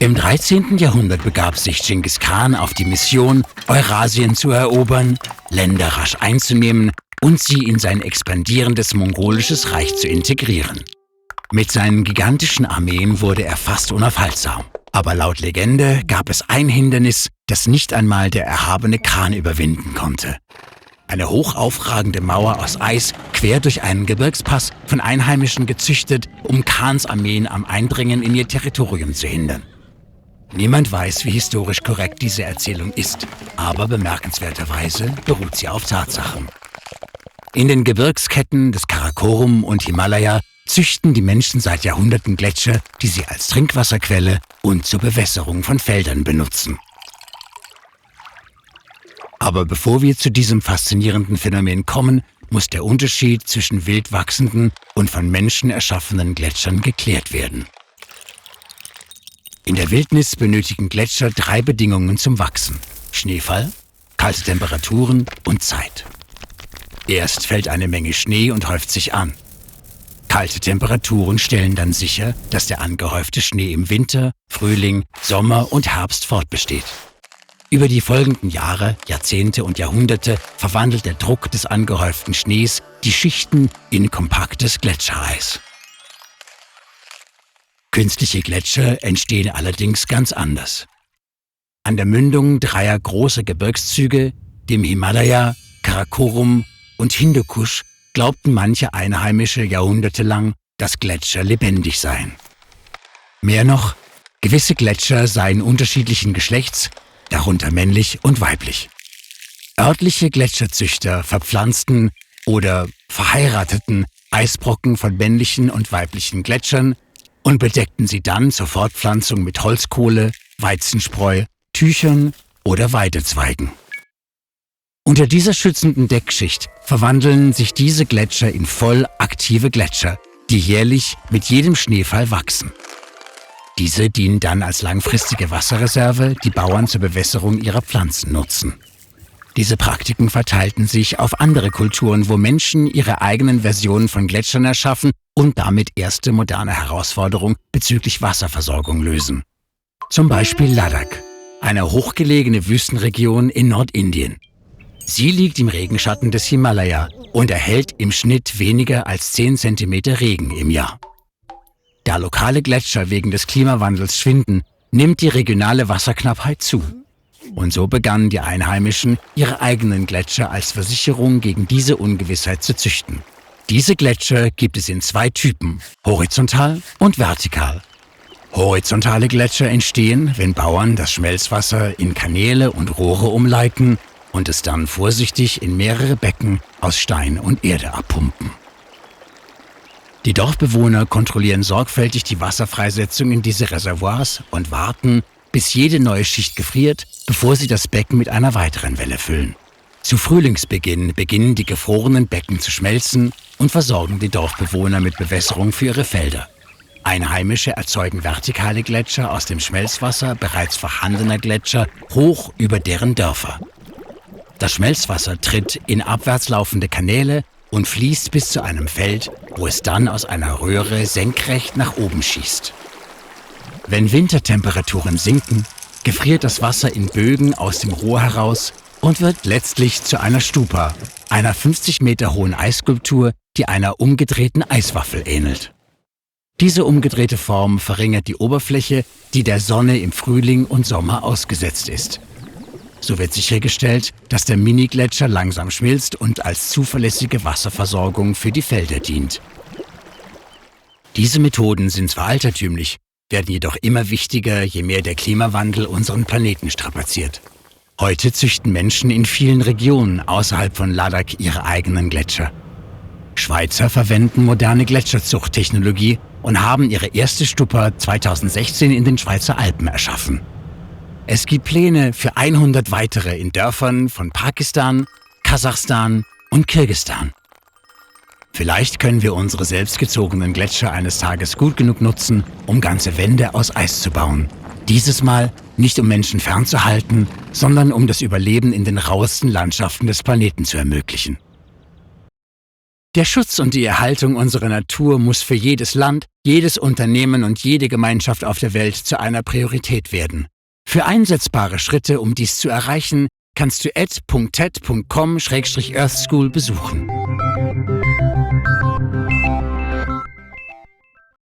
Im 13. Jahrhundert begab sich Dschingis Khan auf die Mission, Eurasien zu erobern, Länder rasch einzunehmen und sie in sein expandierendes mongolisches Reich zu integrieren. Mit seinen gigantischen Armeen wurde er fast unaufhaltsam. Aber laut Legende gab es ein Hindernis, das nicht einmal der erhabene Khan überwinden konnte. Eine hochaufragende Mauer aus Eis, quer durch einen Gebirgspass, von Einheimischen gezüchtet, um Khans Armeen am Eindringen in ihr Territorium zu hindern. Niemand weiß, wie historisch korrekt diese Erzählung ist, aber bemerkenswerterweise beruht sie auf Tatsachen. In den Gebirgsketten des Karakorum und Himalaya züchten die Menschen seit Jahrhunderten Gletscher, die sie als Trinkwasserquelle und zur Bewässerung von Feldern benutzen. Aber bevor wir zu diesem faszinierenden Phänomen kommen, muss der Unterschied zwischen wild wachsenden und von Menschen erschaffenen Gletschern geklärt werden. In der Wildnis benötigen Gletscher 3 Bedingungen zum Wachsen: Schneefall, kalte Temperaturen und Zeit. Erst fällt eine Menge Schnee und häuft sich an. Kalte Temperaturen stellen dann sicher, dass der angehäufte Schnee im Winter, Frühling, Sommer und Herbst fortbesteht. Über die folgenden Jahre, Jahrzehnte und Jahrhunderte verwandelt der Druck des angehäuften Schnees die Schichten in kompaktes Gletschereis. Künstliche Gletscher entstehen allerdings ganz anders. An der Mündung 3 großer Gebirgszüge, dem Himalaya, Karakorum und Hindukusch, glaubten manche Einheimische jahrhundertelang, dass Gletscher lebendig seien. Mehr noch, gewisse Gletscher seien unterschiedlichen Geschlechts, darunter männlich und weiblich. Örtliche Gletscherzüchter verpflanzten oder verheirateten Eisbrocken von männlichen und weiblichen Gletschern und bedeckten sie dann zur Fortpflanzung mit Holzkohle, Weizenspreu, Tüchern oder Weidezweigen. Unter dieser schützenden Deckschicht verwandeln sich diese Gletscher in voll aktive Gletscher, die jährlich mit jedem Schneefall wachsen. Diese dienen dann als langfristige Wasserreserve, die Bauern zur Bewässerung ihrer Pflanzen nutzen. Diese Praktiken verteilten sich auf andere Kulturen, wo Menschen ihre eigenen Versionen von Gletschern erschaffen und damit erste moderne Herausforderungen bezüglich Wasserversorgung lösen. Zum Beispiel Ladakh, eine hochgelegene Wüstenregion in Nordindien. Sie liegt im Regenschatten des Himalaya und erhält im Schnitt weniger als 10 cm Regen im Jahr. Da lokale Gletscher wegen des Klimawandels schwinden, nimmt die regionale Wasserknappheit zu. Und so begannen die Einheimischen, ihre eigenen Gletscher als Versicherung gegen diese Ungewissheit zu züchten. Diese Gletscher gibt es in 2 Typen, horizontal und vertikal. Horizontale Gletscher entstehen, wenn Bauern das Schmelzwasser in Kanäle und Rohre umleiten und es dann vorsichtig in mehrere Becken aus Stein und Erde abpumpen. Die Dorfbewohner kontrollieren sorgfältig die Wasserfreisetzung in diese Reservoirs und warten, bis jede neue Schicht gefriert, bevor sie das Becken mit einer weiteren Welle füllen. Zu Frühlingsbeginn beginnen die gefrorenen Becken zu schmelzen und versorgen die Dorfbewohner mit Bewässerung für ihre Felder. Einheimische erzeugen vertikale Gletscher aus dem Schmelzwasser bereits vorhandener Gletscher hoch über deren Dörfer. Das Schmelzwasser tritt in abwärts laufende Kanäle und fließt bis zu einem Feld, wo es dann aus einer Röhre senkrecht nach oben schießt. Wenn Wintertemperaturen sinken, gefriert das Wasser in Bögen aus dem Rohr heraus und wird letztlich zu einer Stupa, einer 50 Meter hohen Eisskulptur, die einer umgedrehten Eiswaffel ähnelt. Diese umgedrehte Form verringert die Oberfläche, die der Sonne im Frühling und Sommer ausgesetzt ist. So wird sichergestellt, dass der Mini-Gletscher langsam schmilzt und als zuverlässige Wasserversorgung für die Felder dient. Diese Methoden sind zwar altertümlich, werden jedoch immer wichtiger, je mehr der Klimawandel unseren Planeten strapaziert. Heute züchten Menschen in vielen Regionen außerhalb von Ladakh ihre eigenen Gletscher. Schweizer verwenden moderne Gletscherzuchttechnologie und haben ihre erste Stupa 2016 in den Schweizer Alpen erschaffen. Es gibt Pläne für 100 weitere in Dörfern von Pakistan, Kasachstan und Kirgisistan. Vielleicht können wir unsere selbstgezogenen Gletscher eines Tages gut genug nutzen, um ganze Wände aus Eis zu bauen. Dieses Mal nicht um Menschen fernzuhalten, sondern um das Überleben in den rauesten Landschaften des Planeten zu ermöglichen. Der Schutz und die Erhaltung unserer Natur muss für jedes Land, jedes Unternehmen und jede Gemeinschaft auf der Welt zu einer Priorität werden. Für einsetzbare Schritte, um dies zu erreichen, kannst du ed.ted.com/earthschool besuchen.